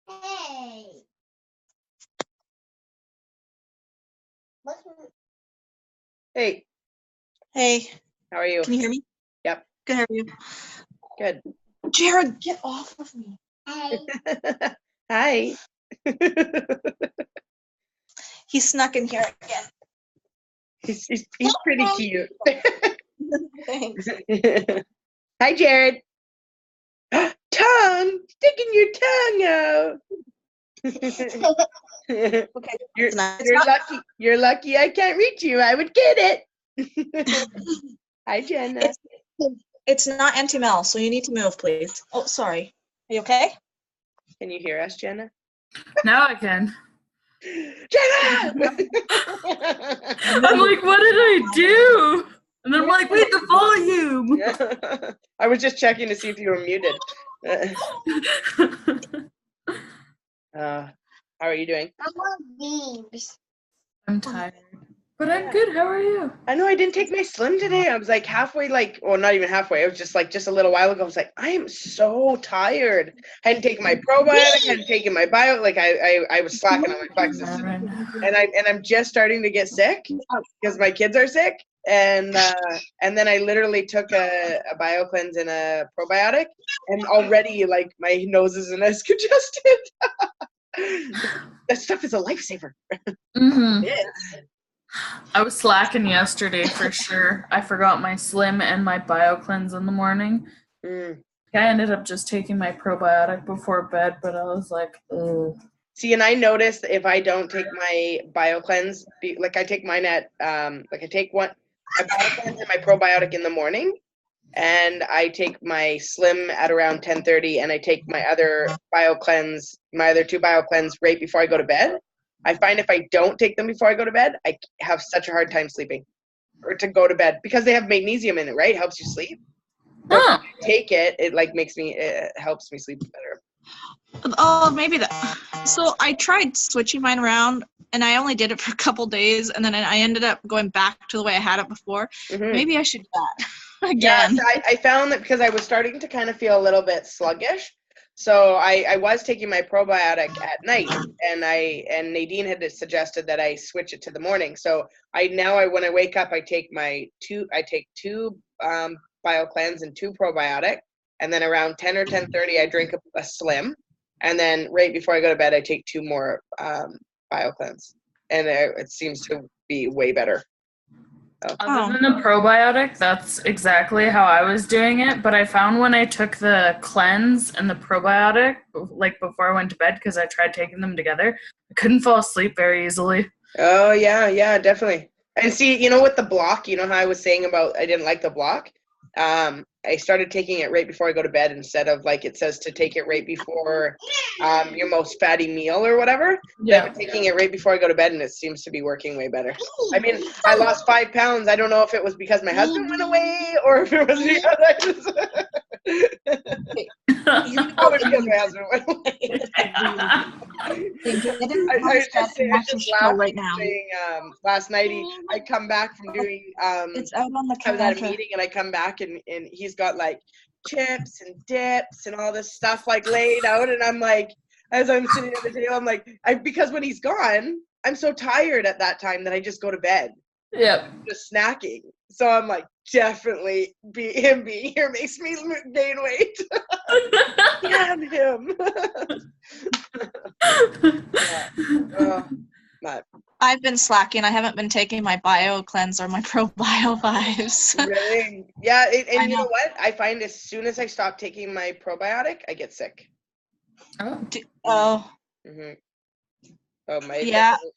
Hey. Hey. Hey. How are you? Can you hear me? Yep. Good, how are you? Good. Jared, get off of me. Hi. He snuck in here again. He's pretty cute. Thanks. Hi, Jared. Tongue! Sticking your tongue out. Okay. You're lucky. You're lucky I can't reach you. I would get it. Hi, Jenna. It's not anti-Mel, so you need to move, please. Oh, sorry. Are you okay? Can you hear us, Jenna? Now I can. Jenna! I'm like, what did I do? And then I'm like, wait, the volume. I was just checking to see if you were muted. How are you doing? I want beans. I'm tired. But I'm good. How are you? I know I didn't take my Slim today. I was like halfway, well, not even halfway. It was just a little while ago. I was like, I am so tired. I hadn't taken my probiotic. I hadn't taken my bio. Like I was slacking on my Plexus, and I'm just starting to get sick because my kids are sick. And then I literally took a BioCleanse and a probiotic, and already like my nose isn't as congested. That stuff is a lifesaver. Mm-hmm. I was slacking yesterday for sure. I forgot my Slim and my BioCleanse in the morning. I ended up just taking my probiotic before bed, but I was like, ugh. See, and I noticed if I don't take my BioCleanse, like I take mine at, I take my BioCleanse and my probiotic in the morning, and I take my Slim at around 10:30, and I take my other BioCleanse, my other two BioCleanse right before I go to bed. I find if I don't take them before I go to bed, I have such a hard time sleeping or to go to bed because they have magnesium in it, right? It helps you sleep. So if I take it, it helps me sleep better. Oh, maybe that. So I tried switching mine around, and I only did it for a couple days, and then I ended up going back to the way I had it before. Mm-hmm. Maybe I should do that again. Yeah, I found that because I was starting to kind of feel a little bit sluggish. So I was taking my probiotic at night, and Nadine had suggested that I switch it to the morning. So when I wake up, I take two BioCleanse and two probiotic, and then around 10 or 10:30 I drink a Slim, and then right before I go to bed I take two more BioCleanse, and it seems to be way better. Other than the probiotic, that's exactly how I was doing it. But I found when I took the cleanse and the probiotic, like before I went to bed, because I tried taking them together, I couldn't fall asleep very easily. Oh, yeah, definitely. And see, with the block, how I was saying about I didn't like the block? I started taking it right before I go to bed instead of like it says to take it right before your most fatty meal or whatever. Yeah. I'm taking it right before I go to bed, and it seems to be working way better. I mean, I lost 5 pounds. I don't know if it was because my husband went away or if it was because my husband went away. I just laughed right now. Saying, last night I come back from doing it's out on the I was at a meeting, and I come back and he's got like chips and dips and all this stuff like laid out, and I'm like, as I'm sitting at the table, I'm like, because when he's gone, I'm so tired at that time that I just go to bed. Yep. Just snacking. So I'm like, definitely him being here makes me gain weight. Damn him. I've been slacking. I haven't been taking my BioCleanse or my ProBio 5s. Really? Yeah, and you know what? I find as soon as I stop taking my probiotic, I get sick. Oh. Mm-hmm.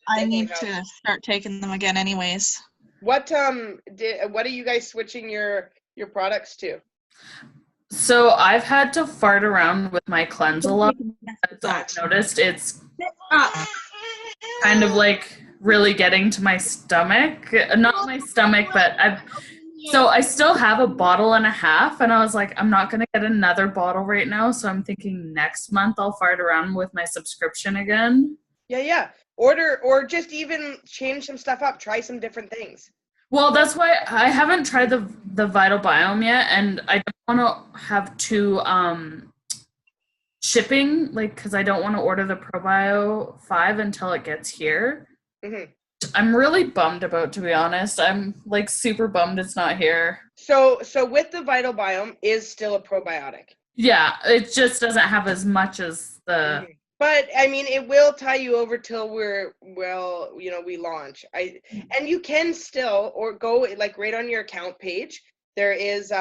I need to start taking them again anyways. What are you guys switching your products to? So I've had to fart around with my cleanse a lot. I've noticed it's kind of like really getting to my stomach. Not my stomach, but I still have a bottle and a half, and I was like, I'm not going to get another bottle right now, so I'm thinking next month I'll fart around with my subscription again. Yeah. Order or just even change some stuff up. Try some different things. Well, that's why I haven't tried the Vital Biome yet, and I don't want to have two shipping, like, because I don't want to order the ProBio 5 until it gets here. Mhm. I'm really bummed about, to be honest. I'm like super bummed it's not here. So with the Vital Biome is still a probiotic. Yeah, it just doesn't have as much as the. Mhm. But I mean, it will tie you over till we launch. And you can still or go like right on your account page. There is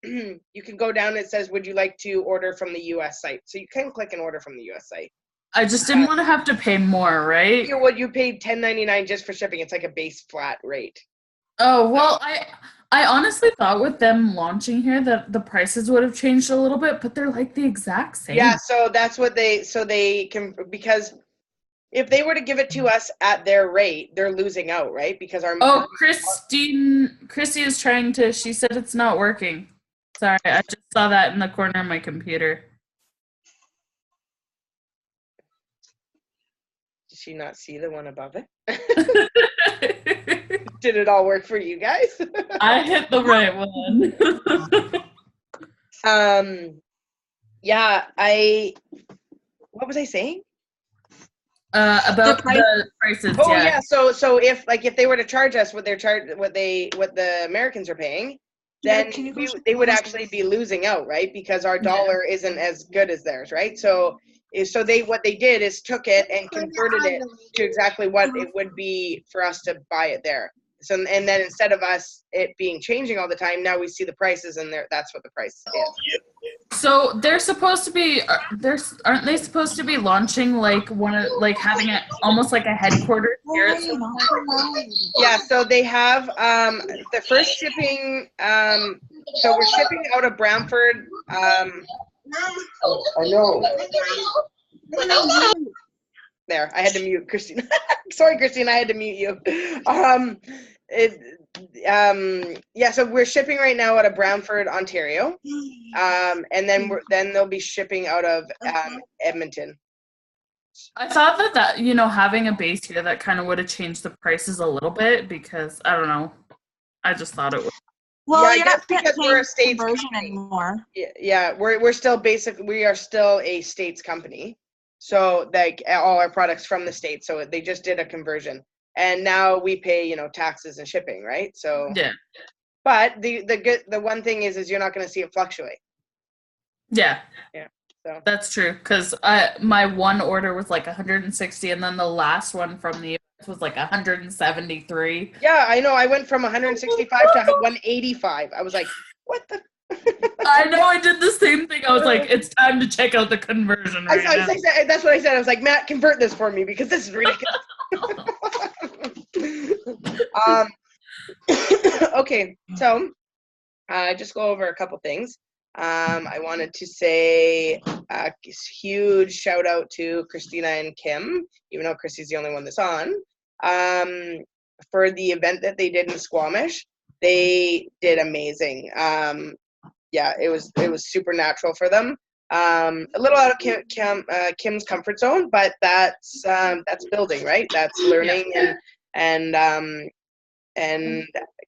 you can go down. It says, "Would you like to order from the U.S. site?" So you can click and order from the U.S. site. I just didn't want to have to pay more, right? You paid $10.99 just for shipping. It's like a base flat rate. Oh, well, I honestly thought with them launching here that the prices would have changed a little bit, but they're like the exact same. Yeah, so that's what they can, because if they were to give it to us at their rate, they're losing out, right? Because our Oh, Christy is trying to, she said it's not working. Sorry, I just saw that in the corner of my computer. Did she not see the one above it? Did it all work for you guys? I hit the right one. Yeah, what was I saying? About the prices. Oh yeah. yeah, so if they were to charge us what the Americans are paying, then they would actually be losing out, right? Because our dollar isn't as good as theirs, right? So what they did is took it and converted it to exactly what it would be for us to buy it there. So and then instead of us it being changing all the time, now we see the prices and that's what the price is. So they're supposed to be aren't they supposed to be launching like having it almost like a headquarters here? Yeah, so they have the first shipping. So we're shipping out of Brantford. I know. There, I had to mute Christina. Sorry, Christina, I had to mute you. Yeah, so we're shipping right now out of Brantford, Ontario, and then they'll be shipping out of Edmonton. I thought that having a base here that kind of would have changed the prices a little bit because I don't know. I just thought it would. Well, yeah, I you're guess not because we're a states conversion company anymore. Yeah, we are still a states company. So like all our products from the States. So they just did a conversion. And now we pay, taxes and shipping, right? So yeah. But the one thing is you're not going to see it fluctuate. Yeah. Yeah. So that's true because my one order was like 160 and then the last one from the US was like 173. Yeah, I know. I went from 165 to 185. I was like, what the I know, I did the same thing. I was like, it's time to check out the conversion right now. That's what I said. I was like, Matt, convert this for me because this is ridiculous. Okay, so just go over a couple things. I wanted to say a huge shout out to Christina and Kim, even though Christy's the only one that's on, for the event that they did in Squamish. They did amazing. Yeah, it was super natural for them. A little out of Kim's comfort zone, but that's building, right? That's learning, and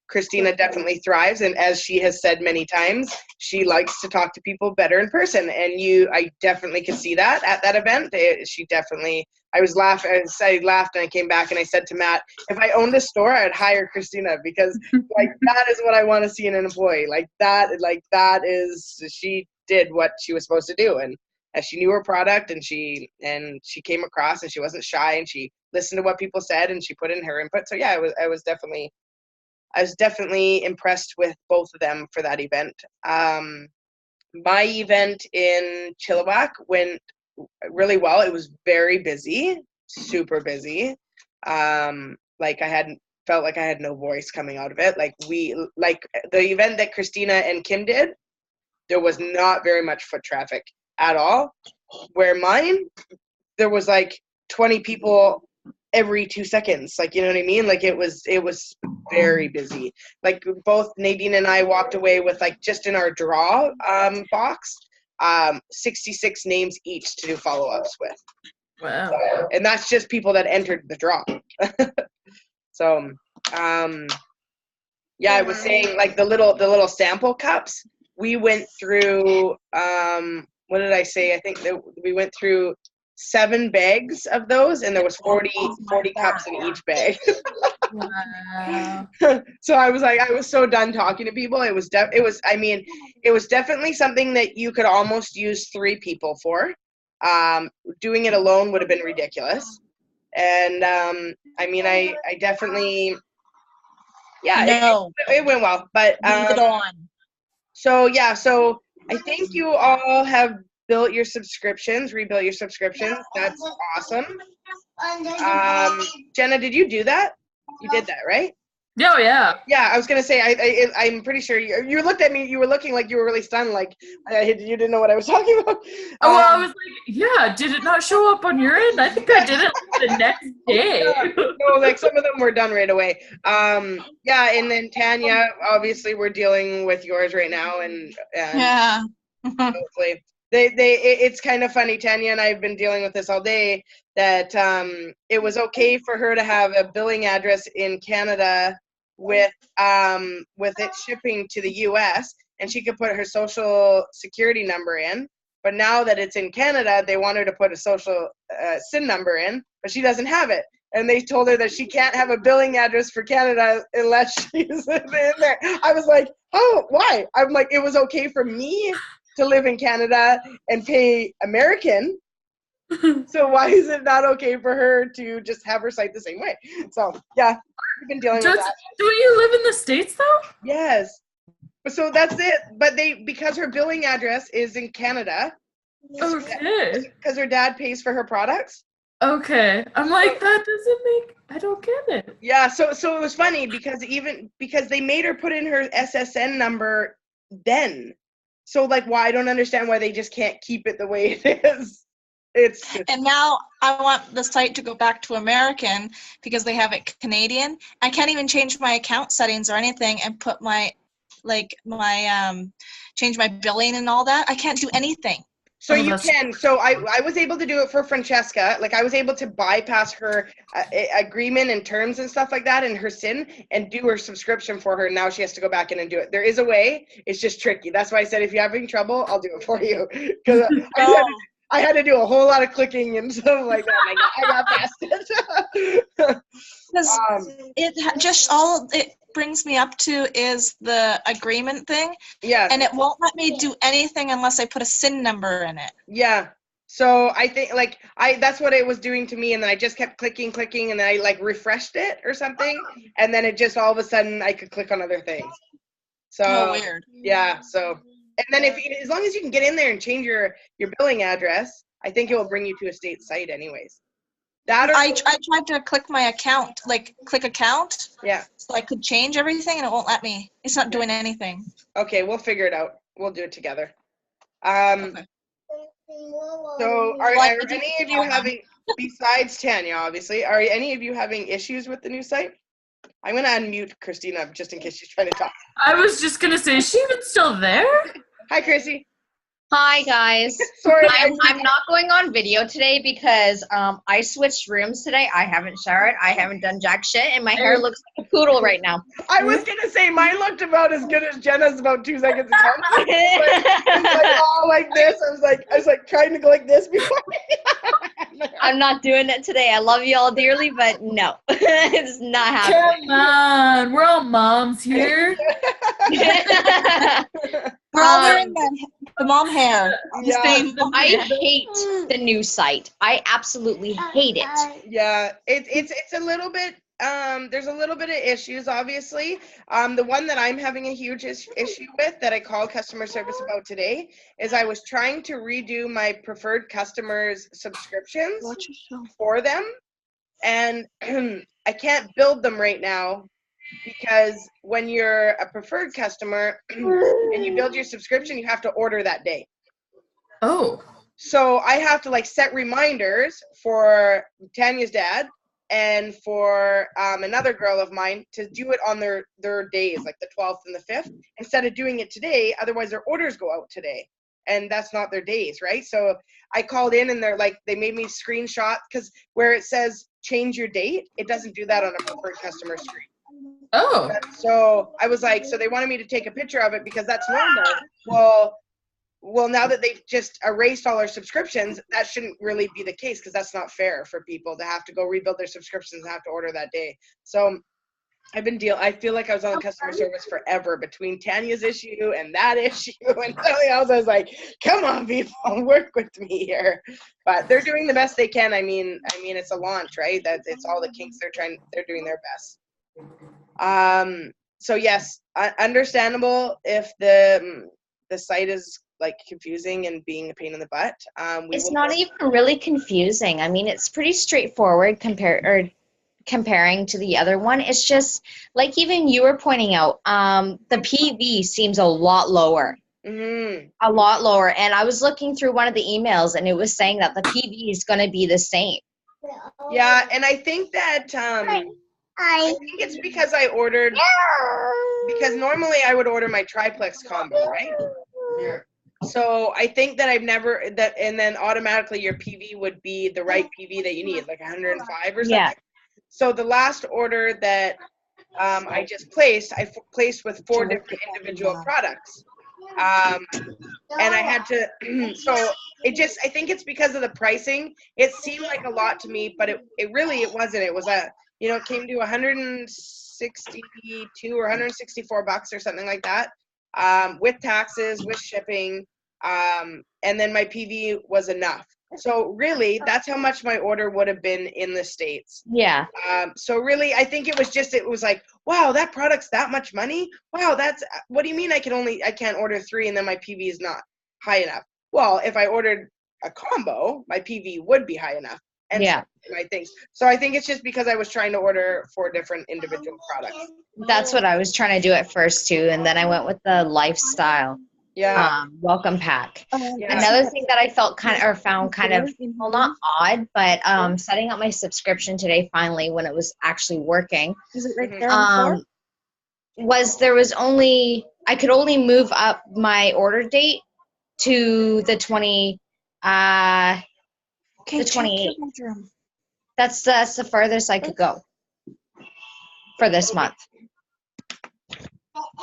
Christina definitely thrives. And as she has said many times, she likes to talk to people better in person. And I definitely could see that at that event. I was laughing. I laughed and I came back and I said to Matt, if I owned a store, I'd hire Christina because like that is what I want to see in an employee. She did what she was supposed to do, and as she knew her product and she came across and she wasn't shy and she listened to what people said and she put in her input. So yeah, I was definitely impressed with both of them for that event. My event in Chilliwack went really well. It was very busy, super busy. Like I felt like I had no voice coming out of it. Like the event that Christina and Kim did, there was not very much foot traffic at all. Where mine, there was like 20 people every 2 seconds. Like, you know what I mean? Like it was very busy. Like both Nadine and I walked away with like just in our draw box, 66 names each to do follow-ups with. Wow. And that's just people that entered the draw. So, yeah, I was saying like the little sample cups, we went through what did I say? I think that we went through 7 bags of those, and there was 40 cups in each bag. Wow. So I was so done talking to people. It was definitely something that you could almost use 3 people for. Doing it alone would have been ridiculous. And I definitely, yeah, No. it went well. But Leave it on. so I think you all have rebuilt your subscriptions. That's awesome. Jenna, did you do that? You did that, right? Oh, yeah. Yeah, I was gonna say I'm pretty sure you looked at me. You were looking like you were really stunned, like you didn't know what I was talking about. Oh, well, I was like, yeah, did it not show up on your end? I think I did it the next day. No, like some of them were done right away. Yeah, and then Tanya, obviously, we're dealing with yours right now, and Yeah. hopefully it's kind of funny. Tanya and I have been dealing with this all day. That it was okay for her to have a billing address in Canada with it shipping to the U.S. and she could put her social security number in. But now that it's in Canada, they want her to put a social SIN number in, but she doesn't have it. And they told her that she can't have a billing address for Canada unless she's in there. I was like, oh, why? I'm like, it was okay for me to live in Canada and pay American. So why is it not okay for her to just have her site the same way? So yeah, we've been dealing with that. Don't you live in the States though? Yes. So that's it. But because her billing address is in Canada. Okay. Because her dad pays for her products. Okay. I'm like, that doesn't make, I don't get it. Yeah, so it was funny because they made her put in her SSN number then. So like I don't understand why they just can't keep it the way it is. And now I want the site to go back to American because they have it Canadian. I can't even change my account settings or anything and put change my billing and all that. I can't do anything. So you can. So I was able to do it for Francesca. Like I was able to bypass her agreement and terms and stuff like that and her SIN and do her subscription for her. Now she has to go back in and do it. There is a way. It's just tricky. That's why I said if you're having trouble, I'll do it for you. Because I had to do a whole lot of clicking and stuff like that. I got past it. Because it brings me up to is the agreement thing. Yeah. And it won't let me do anything unless I put a SIN number in it. Yeah. So I think that's what it was doing to me, and then I just kept clicking, and then I refreshed it or something, and then it just all of a sudden I could click on other things. So weird. Yeah. So and then as long as you can get in there and change your billing address, I think it will bring you to a state site anyways. I tried to click my account, click account. Yeah. So I could change everything and it won't let me. It's not doing anything. Okay, we'll figure it out. We'll do it together. Okay. So are any of you having, besides Tanya, obviously, are any of you having issues with the new site? I'm going to unmute Christina just in case she's trying to talk. I was just going to say, is she even still there? Hi, Chrissy. Hi, guys. Sorry, I'm not going on video today because I switched rooms today. I haven't showered. I haven't done jack shit, and my hair looks like a poodle right now. I was going to say, mine looked about as good as Jenna's about 2 seconds ago. Like, all like this. I was like trying to go like this before. I'm not doing it today. I love you all dearly, but no. It's not happening. Come on. We're all moms here. We're all wearing the mom hair. Yeah. I hate the new site. I absolutely hate it. Yeah, it's a little bit. There's a little bit of issues, obviously. The one that I'm having a huge issue with that I called customer service about today is I was trying to redo my preferred customers subscriptions for them, and I can't build them right now because when you're a preferred customer and you build your subscription, you have to order that day. Oh. So I have to set reminders for Tanya's dad and for another girl of mine to do it on their days, like the 12th and the 5th, instead of doing it today. Otherwise, their orders go out today, and that's not their days, right? So I called in, and they made me screenshot because where it says change your date, it doesn't do that on a preferred customer screen. Oh. So I was like, so they wanted me to take a picture of it because that's normal. Well, well, now that they've just erased all our subscriptions, that shouldn't really be the case because that's not fair for people to have to go rebuild their subscriptions and have to order that day. So I feel like I was on customer service forever between Tanya's issue and that issue and something else. I was like, come on, people, work with me here. But they're doing the best they can. I mean, it's a launch, right? It's all the kinks they're doing their best. So yes, understandable if the site is like confusing and being a pain in the butt. It's not even really confusing. I mean, it's pretty straightforward comparing to the other one. It's just like even you were pointing out, the PV seems a lot lower. Mm-hmm. A lot lower. And I was looking through one of the emails and it was saying that the PV is going to be the same. Yeah, and I think that I think it's because I ordered, because normally I would order my triplex combo, right? Yeah. So I think that and then automatically your PV would be the right PV that you need, like 105 or something. Yeah. So the last order that I just placed, I placed with 4 different individual products. And I had to, so I think it's because of the pricing. It seemed like a lot to me, but it wasn't. It was it came to 162 or 164 bucks or something like that, with taxes, with shipping, and then my PV was enough. So really, that's how much my order would have been in the States. Yeah. So really, I think it was like, wow, that product's that much money? Wow, what do you mean I can't order 3 and then my PV is not high enough? Well, if I ordered a combo, my PV would be high enough. And yeah. My things. So I think it's just because I was trying to order 4 different individual products. That's what I was trying to do at first too, and then I went with the lifestyle. Yeah. Welcome pack. Yeah. Another thing that I found kind of, well, not odd, but setting up my subscription today finally when it was actually working, Is it right there on the floor? I could only move up my order date to the 28th. That's the farthest I could go for this month.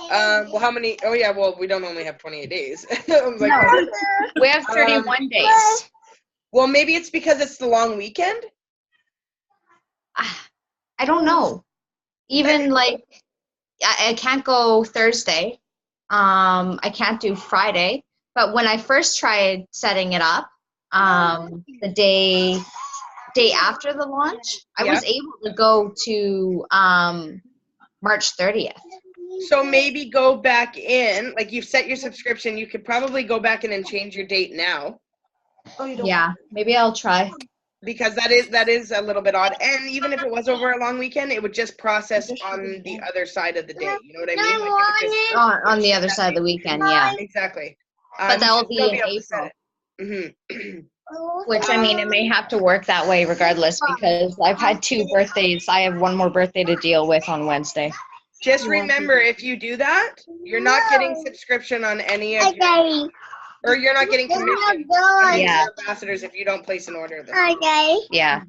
Well, how many? Oh, yeah. Well, we don't only have 28 days. I was like, No, we have 31 days. Well, maybe it's because it's the long weekend. I don't know. Even like, I can't go Thursday. I can't do Friday. But when I first tried setting it up, the day after the launch, I was able to go to March 30th. So maybe go back in, like you've set your subscription, you could probably go back in and change your date now. Oh, you don't. Yeah, maybe I'll try. Because that is a little bit odd. And even if it was over a long weekend, it would just process on the other side of the day. You know what I mean? Like it would just, on the other side of the weekend, yeah. Exactly. But that will be in April. Mm-hmm. Which, I mean, it may have to work that way regardless because I've had 2 birthdays. I have one more birthday to deal with on Wednesday. Just remember, if you do that, you're not getting subscription on any of your, or you're not getting commission on your ambassadors if you don't place an order. Yeah.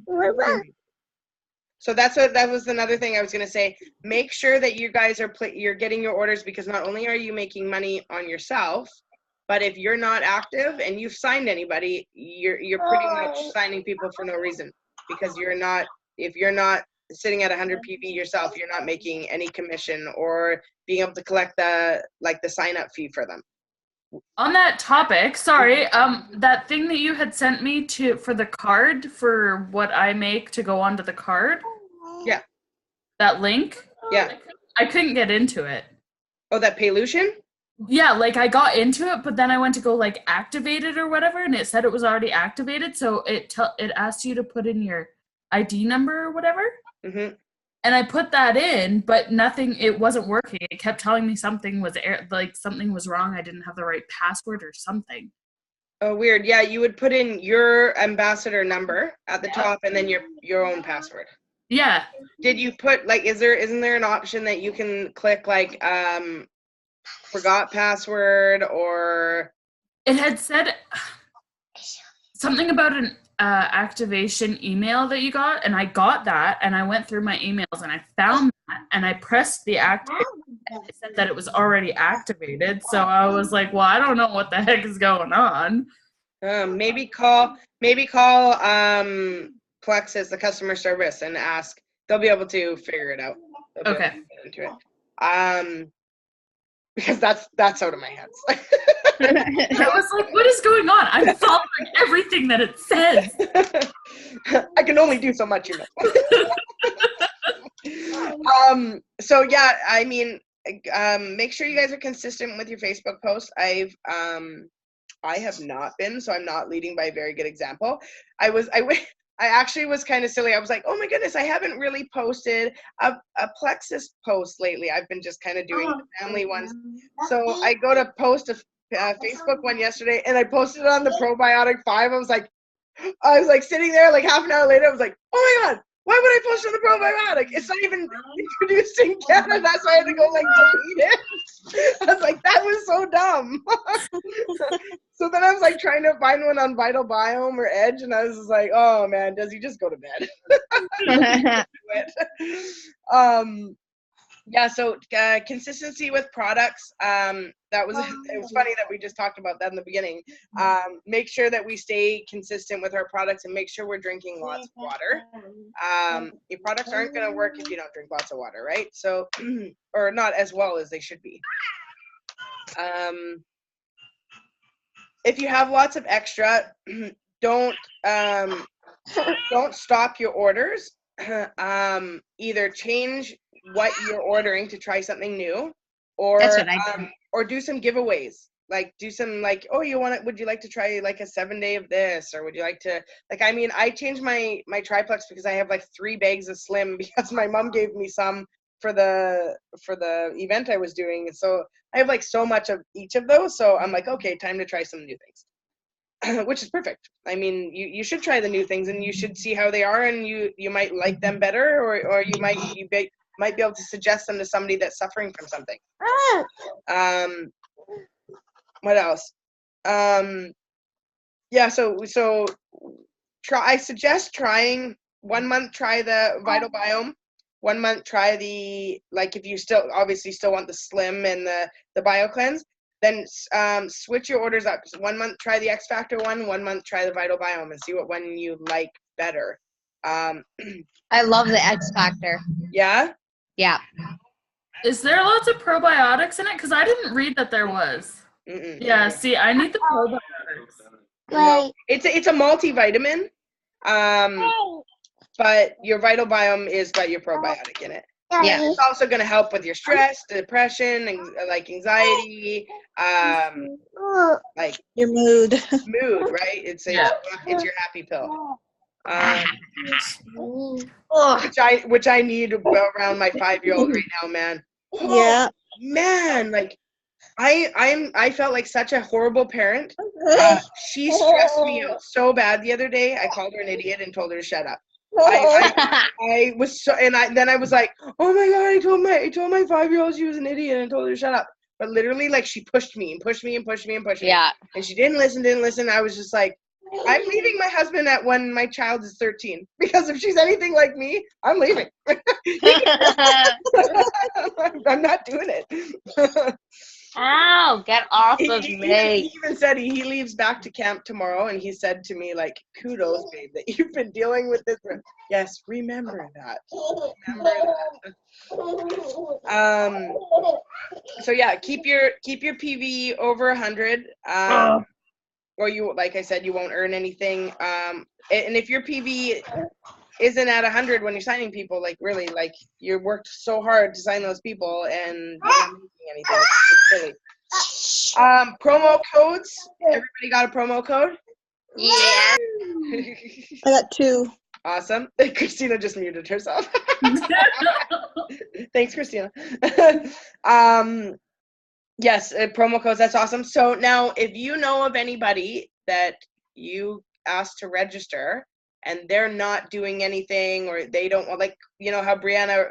So that was another thing I was going to say. Make sure that you guys you're getting your orders, because not only are you making money on yourself, but if you're not active and you've signed anybody, you're pretty much signing people for no reason, because if you're not sitting at 100 PV yourself, you're not making any commission or being able to collect the sign up fee for them. On that topic, sorry, that thing that you had sent me for the card for what I make to go onto the card. Yeah. That link. Yeah. I couldn't get into it. Oh, that Paylution? Yeah, like I got into it, but then I went to go like activate it or whatever, and it said it was already activated. So it asked you to put in your ID number or whatever. Mm-hmm. And I put that in, but it wasn't working. It kept telling me something was wrong. I didn't have the right password or something. Oh, weird. Yeah, you would put in your ambassador number at the top and then your own password. Yeah. Did you put isn't there an option that you can click like forgot password, or it had said something about an activation email that you got, and I got that, and I went through my emails and I found that, and I pressed the activation and it said that it was already activated. So I was like, well, I don't know what the heck is going on. Maybe call Plexus, the customer service, and ask. They'll be able to figure it out. Okay. Into it. Because that's out of my hands. I was like, what is going on? I'm following everything that it says. I can only do so much, you know. So yeah, I mean, make sure you guys are consistent with your Facebook posts. I have not been, so I'm not leading by a very good example. I actually was kind of silly. I was like, oh my goodness, I haven't really posted a Plexus post lately. I've been just kind of doing the family ones. So I go to post a Facebook one yesterday, and I posted it on the Probiotic 5. I was like sitting there like half an hour later. I was like, oh my God, why would I post on the Probiotic? It's not even introduced in Canada, so I had to go like delete it. I was like, that was so dumb. So then I was like trying to find one on Vital Biome or Edge, and I was just like, oh man, does he just go to bed? Yeah, so consistency with products. It was funny that we just talked about that in the beginning. Make sure that we stay consistent with our products and make sure we're drinking lots of water. Your products aren't going to work if you don't drink lots of water, right? So, or not as well as they should be. If you have lots of extra, don't stop your orders. Either change what you're ordering to try something new, or That's what I do. or do some giveaways. Like do some like, oh, would you like to try like a 7-day of this, or would you like to I changed my triplex because I have like 3 bags of Slim because my mom gave me some for the event I was doing. So I have like so much of each of those. So I'm like, okay, time to try some new things. Which is perfect. I mean, you should try the new things and you should see how they are, and you might like them better, or you might be able to suggest them to somebody that's suffering from something. What else? Yeah, so I suggest trying 1 month, try the Vital Biome. 1 month, try the, like, if you still want the Slim and the BioCleanse, then switch your orders up. So 1 month, try the X Factor one. 1 month, try the Vital Biome, and see what one you like better. I love the X Factor. Yeah? Yeah. Is there lots of probiotics in it? Because I didn't read that there was. Mm-mm. Yeah, see, I need the probiotics. No, it's a multivitamin, but your Vital Biome is got your probiotic in it. Yeah. It's also going to help with your stress, depression, and like anxiety, like Your mood. right? It's your happy pill. Which I need around my 5-year-old right now, man. Yeah. Man, like I felt like such a horrible parent. She stressed me out so bad the other day. I called her an idiot and told her to shut up. I was so, and then I was like, oh my God, I told my 5-year-old she was an idiot and told her to shut up. But literally, like, she pushed me and pushed me and pushed me and pushed me. Yeah. And she didn't listen. I was just like, I'm leaving my husband when my child is 13, because if she's anything like me, I'm leaving. I'm not doing it. Ow, get off of He me. even said he leaves back to camp tomorrow, and he said to me, like, kudos, babe, that you've been dealing with this. Yes, remember that. So yeah, keep your PV over 100. Or you, like I said, you won't earn anything. And if your PV isn't at 100 when you're signing people, like, really, like, you worked so hard to sign those people and you're not making anything. It's silly. Promo codes. Everybody got a promo code? Yeah. I got 2. Awesome. Christina just muted herself. Thanks, Christina. Yes, promo codes. That's awesome. So now, if you know of anybody that you asked to register and they're not doing anything, or they don't want, like, you know how Brianna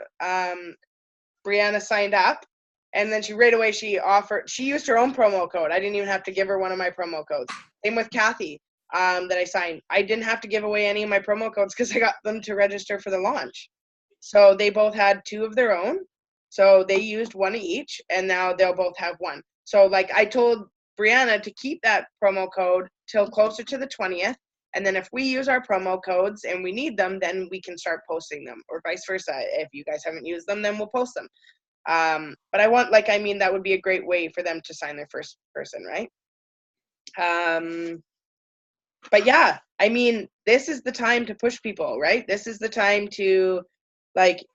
signed up, and then she used her own promo code. I didn't even have to give her one of my promo codes. Same with Kathy, that I signed. I didn't have to give away any of my promo codes because I got them to register for the launch. So they both had 2 of their own. So they used one each, and now they'll both have one. So like I told Brianna to keep that promo code till closer to the 20th. And then if we use our promo codes and we need them, then we can start posting them, or vice versa. If you guys haven't used them, then we'll post them. But I want, like, I mean, that would be a great way for them to sign their first person, right? But yeah, I mean, this is the time to push people, right? This is the time to like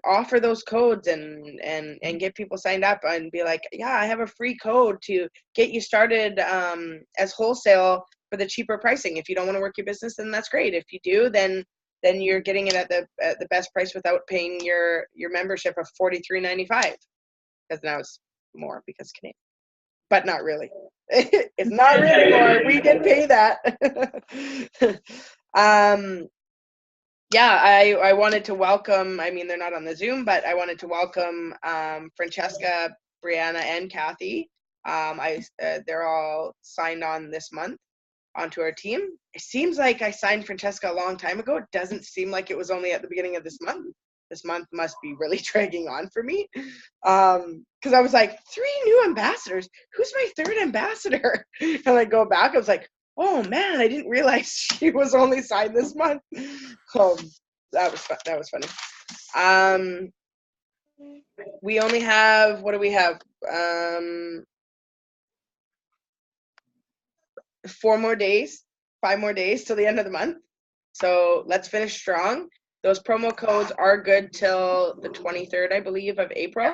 offer those codes and get people signed up and be like, yeah, I have a free code to get you started as wholesale for the cheaper pricing. If you don't want to work your business, then that's great. If you do, then you're getting it at the best price without paying your membership of $43.95, because now it's more because Canadian, but not really. It's not really more. We did pay that. Yeah, I wanted to welcome, I mean, they're not on the Zoom, but I wanted to welcome Francesca, Brianna, and Kathy. They're all signed on this month onto our team. It seems like I signed Francesca a long time ago. It doesn't seem like it was only at the beginning of this month. This month must be really dragging on for me. Because I was like, 3 new ambassadors? Who's my 3rd ambassador? And I go back, I was like, oh man, I didn't realize she was only signed this month. That was funny. We only have, what do we have? 5 more days till the end of the month. So let's finish strong. Those promo codes are good till the 23rd, I believe, of April.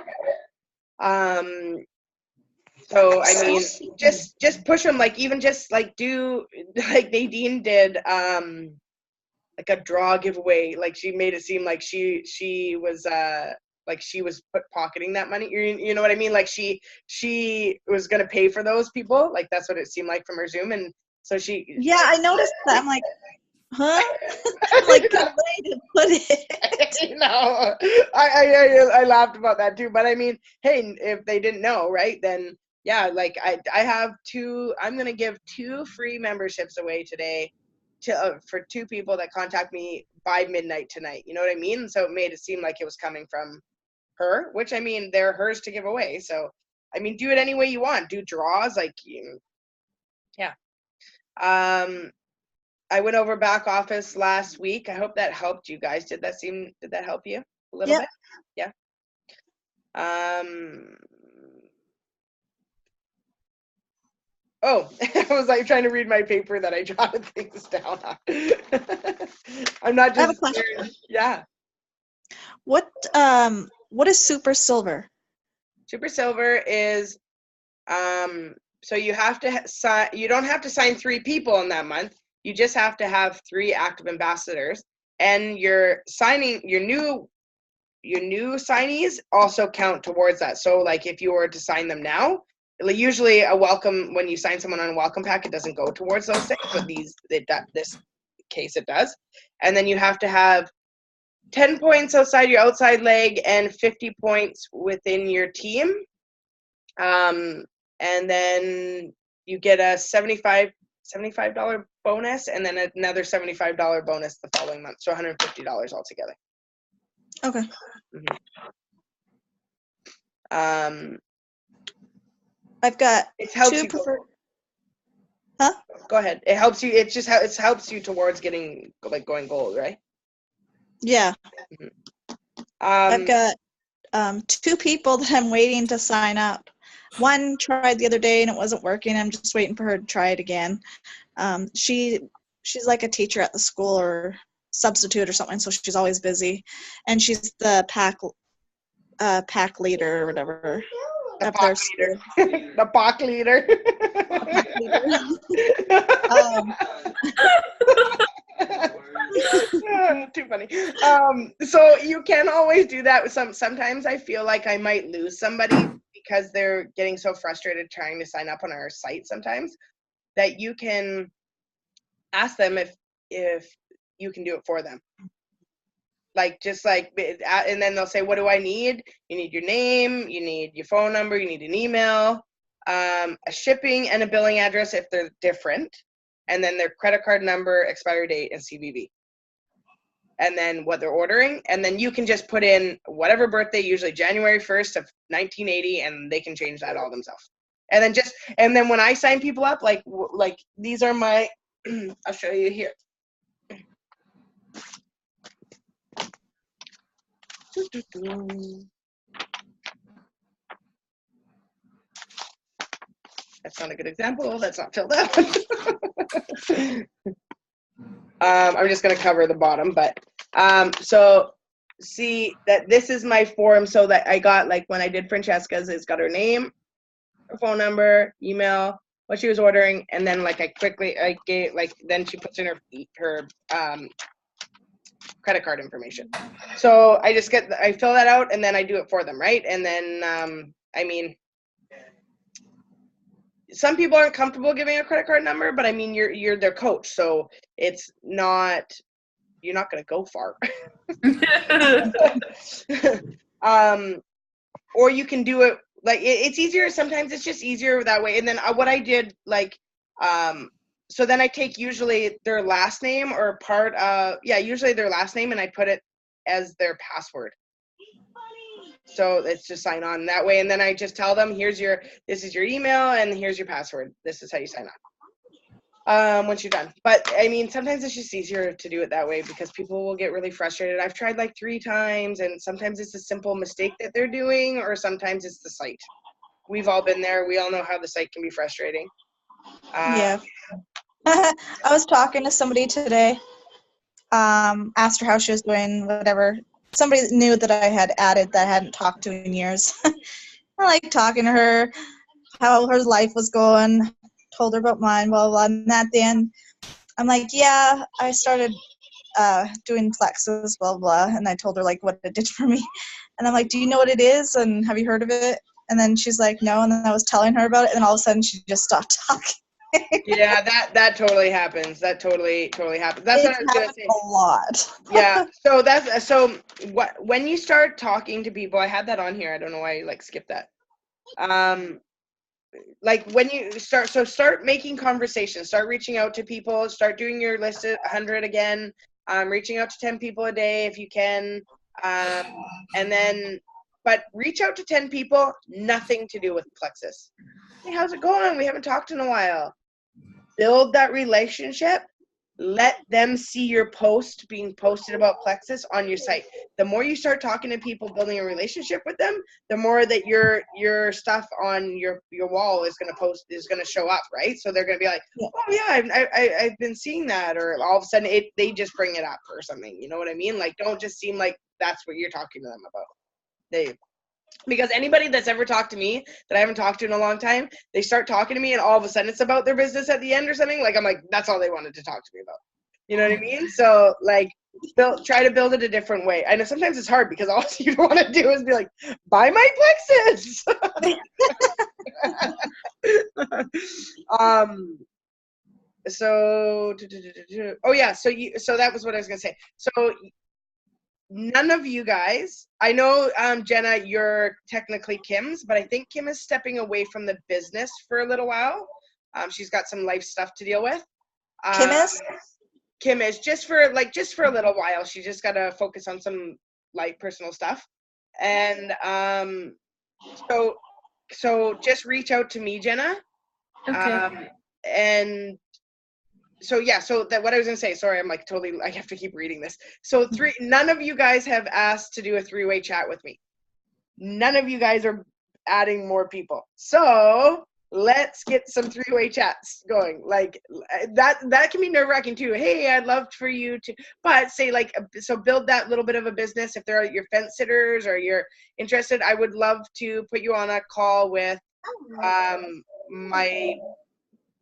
So I mean, just push them, like even just like do like Nadine did, like a draw giveaway. Like she made it seem like she was like she was pocketing that money. You know what I mean? Like she was gonna pay for those people. Like that's what it seemed like from her Zoom. And so she. Yeah, I noticed that. I'm like, huh? Like the way to put it. You know, I laughed about that too. But I mean, hey, if they didn't know, right? Then yeah, like I have 2. I'm gonna give 2 free memberships away today for 2 people that contact me by midnight tonight. You know what I mean? So it made it seem like it was coming from her, which I mean, they're hers to give away. So I mean, do it any way you want. Do draws, like yeah. I went over back office last week. I hope that helped you guys. Did that help you a little bit? Yeah. Oh, I was like trying to read my paper that I jotted things down on. I'm not just. I have a question. Yeah. What is Super Silver? Super Silver is so you have to sign. You don't have to sign 3 people in that month. You just have to have 3 active ambassadors, and your new signees also count towards that. So like if you were to sign them now, usually a welcome, when you sign someone on a welcome pack, it doesn't go towards those things, but this case it does. And then you have to have 10 points outside your outside leg and 50 points within your team. And then you get a $75 bonus, and then another $75 bonus the following month. So $150 altogether. Okay. Mm-hmm. I've got it helps 2 preferred. Huh? Go ahead. It helps you. It helps you towards getting like going gold, right? Yeah. Mm-hmm. I've got 2 people that I'm waiting to sign up. One tried the other day and it wasn't working. I'm just waiting for her to try it again. She's like a teacher at the school or substitute or something, so she's always busy. And she's the pack leader or whatever. The POC leader. The POC leader. Too funny. So you can always do that with sometimes I feel like I might lose somebody because they're getting so frustrated trying to sign up on our site sometimes, that you can ask them if you can do it for them. Like, just like, and then they'll say, what do I need? You need your name, you need your phone number, you need an email, a shipping and a billing address if they're different, and then their credit card number, expiry date, and CVV. and then what they're ordering, and then you can just put in whatever birthday, usually January 1st of 1980, and they can change that all themselves. And then when I sign people up, like these are my, I'll show you here. That's not a good example. That's not filled out. I'm just going to cover the bottom, but so see that this is my form, so that I got, like, when I did Francesca's, it's got her name, her phone number, email, what she was ordering, and then like I gave, like, then she puts in her credit card information. So I fill that out, and then I do it for them, right? And then I mean, some people aren't comfortable giving a credit card number, but I mean, you're their coach, so it's not, you're not going to go far. Or you can do it, like, it's easier. Sometimes it's just easier that way. And then what I did, like, so then I take usually their last name or usually their last name, and I put it as their password. So it's just sign on that way. And then I just tell them, this is your email, and here's your password. This is how you sign on once you're done. But I mean, sometimes it's just easier to do it that way because people will get really frustrated. I've tried like 3 times, and sometimes it's a simple mistake that they're doing, or sometimes it's the site. We've all been there. We all know how the site can be frustrating. Yeah. I was talking to somebody today, asked her how she was doing, whatever. Somebody knew that I had added that I hadn't talked to in years. I like talking to her, how her life was going, told her about mine, blah, blah, blah. And at the end, I'm like, yeah, I started doing Plexus, blah, blah. And I told her, like, what it did for me. And I'm like, do you know what it is? And have you heard of it? And then she's like, no. And then I was telling her about it, and then all of a sudden she just stopped talking. Yeah, that totally happens. That totally happens. That's what I was gonna say. A lot. Yeah. So when you start talking to people, I had that on here. I don't know why you skipped that. Like when you start making conversations, start reaching out to people, start doing your list of 100 again, reaching out to 10 people a day if you can, but reach out to 10 people, nothing to do with Plexus. Hey, how's it going? We haven't talked in a while. Build that relationship. Let them see your post being posted about Plexus on your site. The more you start talking to people, building a relationship with them, the more that your stuff on your wall is going to show up, right? So they're going to be like, oh yeah, I've been seeing that, or all of a sudden they just bring it up or something. You know what I mean? Like, don't just seem like that's what you're talking to them about. Because anybody that's ever talked to me that I haven't talked to in a long time, they start talking to me and all of a sudden it's about their business at the end or something. Like, I'm like, that's all they wanted to talk to me about. You know what I mean? So like, try to build it a different way. I know sometimes it's hard because all you want to do is be like, buy my Plexus. So that was what I was going to say. So none of you guys, I know, Jenna, you're technically Kim's, but I think Kim is stepping away from the business for a little while. She's got some life stuff to deal with. Kim is just for a little while. She just got to focus on some light personal stuff. And so just reach out to me, Jenna. Okay. And so yeah, so that what I was gonna say, sorry, I'm like totally, I have to keep reading this. So none of you guys have asked to do a 3-way chat with me. None of you guys are adding more people. So let's get some 3-way chats going. Like that can be nerve-wracking too. Hey, I'd love for you to, but say so build that little bit of a business. If there are your fence sitters or you're interested, I would love to put you on a call with my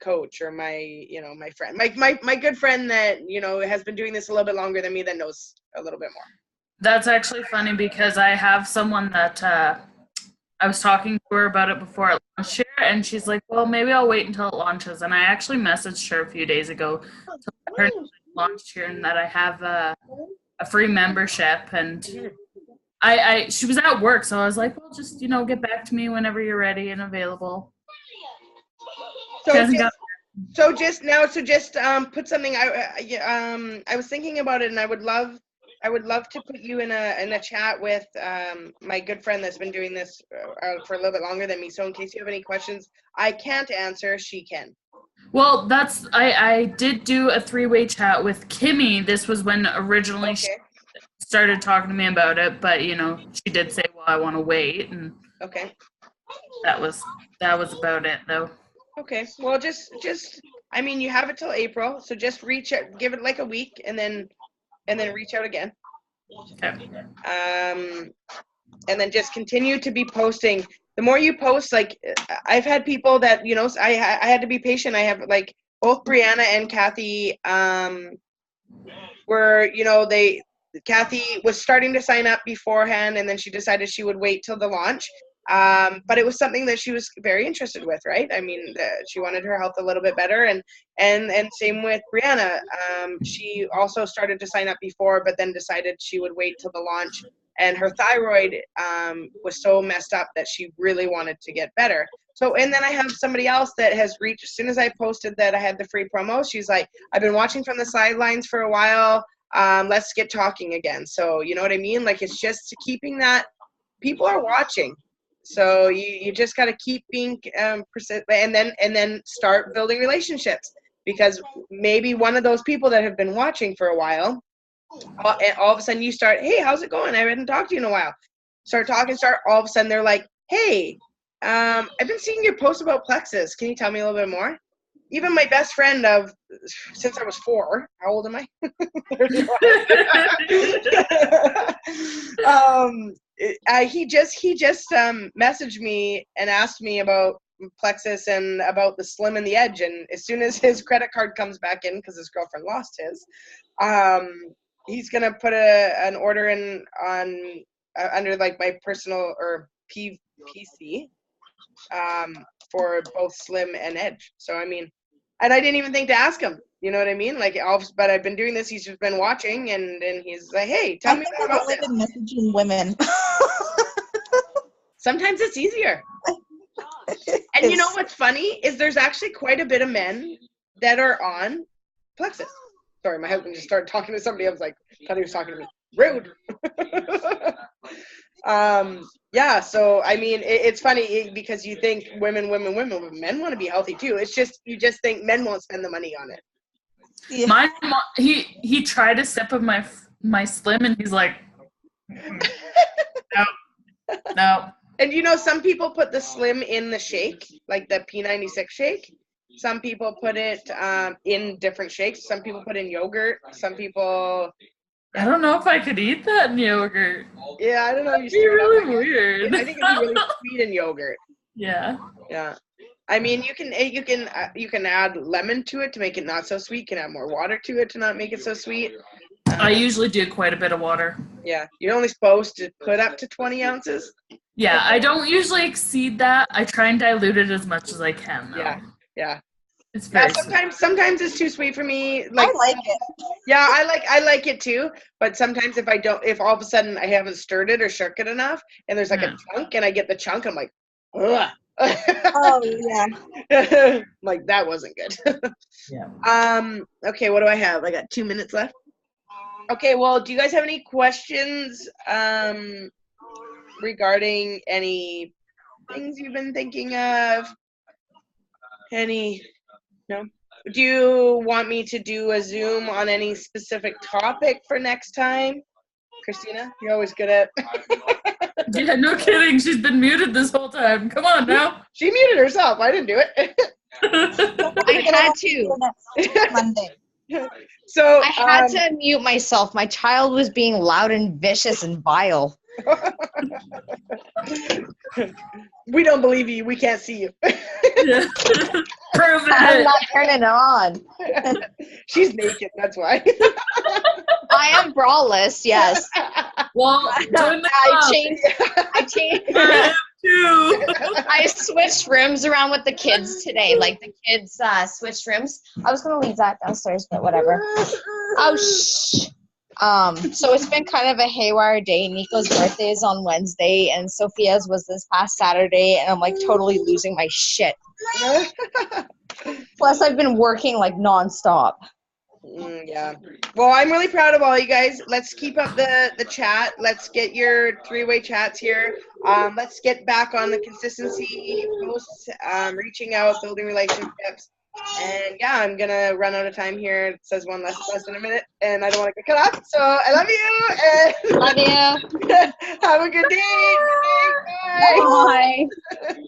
coach or my friend, my good friend that has been doing this a little bit longer than me, that knows a little bit more. That's actually funny because I have someone that I was talking to her about it before it launched here, and she's like, well, maybe I'll wait until it launches. And I actually messaged her a few days ago to let her know it launched here and that I have a free membership. And she was at work, so I was like, well, just get back to me whenever you're ready and available. So just put something. I was thinking about it, and I would love I would love to put you in a chat with my good friend that's been doing this for a little bit longer than me. So in case you have any questions I can't answer, she can. Well, I did do a 3-way chat with Kimmy. This was when originally she started talking to me about it, but she did say, well, I want to wait, and Okay. that was about it though. Okay. Well, just I mean, you have it till April, so just reach out, give it like a week, and then reach out again. Okay. And then just continue to be posting. The more you post, like I've had people that I had to be patient. I have like both Brianna and Kathy were Kathy was starting to sign up beforehand, and then she decided she would wait till the launch. But it was something that she was very interested with, right? I mean, she wanted her health a little bit better, and same with Brianna. She also started to sign up before, but then decided she would wait till the launch. And her thyroid was so messed up that she really wanted to get better. So, and then I have somebody else that has reached, as soon as I posted that I had the free promo, she's like, I've been watching from the sidelines for a while. Let's get talking again. So, you know what I mean? Like, it's just keeping that, people are watching. So you just got to keep being persistent, and then start building relationships, because maybe one of those people that have been watching for a while, and all of a sudden you start, hey, how's it going? I haven't talked to you in a while. Start talking, all of a sudden they're like, hey, I've been seeing your post about Plexus. Can you tell me a little bit more? Even my best friend since I was 4, how old am I? He just messaged me and asked me about Plexus and about the Slim and the Edge. And as soon as his credit card comes back in, because his girlfriend lost his, he's gonna put an order in under like my personal or PC for both Slim and Edge. So I mean, and I didn't even think to ask him. You know what I mean? Like, but I've been doing this. He's just been watching, and he's like, "Hey, tell me more about this." I've only been messaging women. Sometimes it's easier. And you know what's funny is there's actually quite a bit of men that are on Plexus. Sorry, my husband just started talking to somebody. I was like, thought he was talking to me. Rude. Yeah, so I mean, it's funny because you think women, men want to be healthy too. It's just, you just think men won't spend the money on it. Yeah. My mom, he tried a sip of my Slim, and he's like, no. And some people put the Slim in the shake, like the P96 shake. Some people put it in different shakes. Some people put in yogurt. Some people. I don't know if I could eat that in yogurt. Yeah, I don't know. It'd be really weird. I think it'd be really sweet in yogurt. Yeah. Yeah. I mean, you can add lemon to it to make it not so sweet. You can add more water to it to not make it so sweet. I usually do quite a bit of water. Yeah. You're only supposed to put up to 20 ounces. Yeah, I don't usually exceed that. I try and dilute it as much as I can, though. Yeah. It's very sometimes it's too sweet for me. Like, I like it. Yeah, I like it too. But sometimes if all of a sudden I haven't stirred it or shook it enough, and there's like a chunk, and I get the chunk, I'm like, ugh. Oh yeah. Like, that wasn't good. Yeah. Okay, what do I have? I got 2 minutes left. Okay, well, do you guys have any questions regarding any things you've been thinking of? No? Do you want me to do a Zoom on any specific topic for next time? Christina, you're always good at. Yeah, no kidding. She's been muted this whole time. Come on now. She muted herself. I didn't do it. I had to. Monday. So I had to mute myself. My child was being loud and vicious and vile. We don't believe you. We can't see you. Yeah. Prove I'm it. not turning it on. She's naked. That's why. I am braless, yes. Well, I changed. too. I switched rooms around with the kids today. Like, the kids switched rooms. I was gonna leave that downstairs, but whatever. Oh, shh. So it's been kind of a haywire day. Nico's birthday is on Wednesday, and Sophia's was this past Saturday, and I'm like totally losing my shit. Plus, I've been working like nonstop. Yeah. Well, I'm really proud of all you guys. Let's keep up the chat. Let's get your three-way chats here. Let's get back on the consistency posts, reaching out, building relationships. And yeah, I'm gonna run out of time here. It says less than a minute, and I don't want to get cut off. So I love you, and Love you. have a good day. Bye. Bye.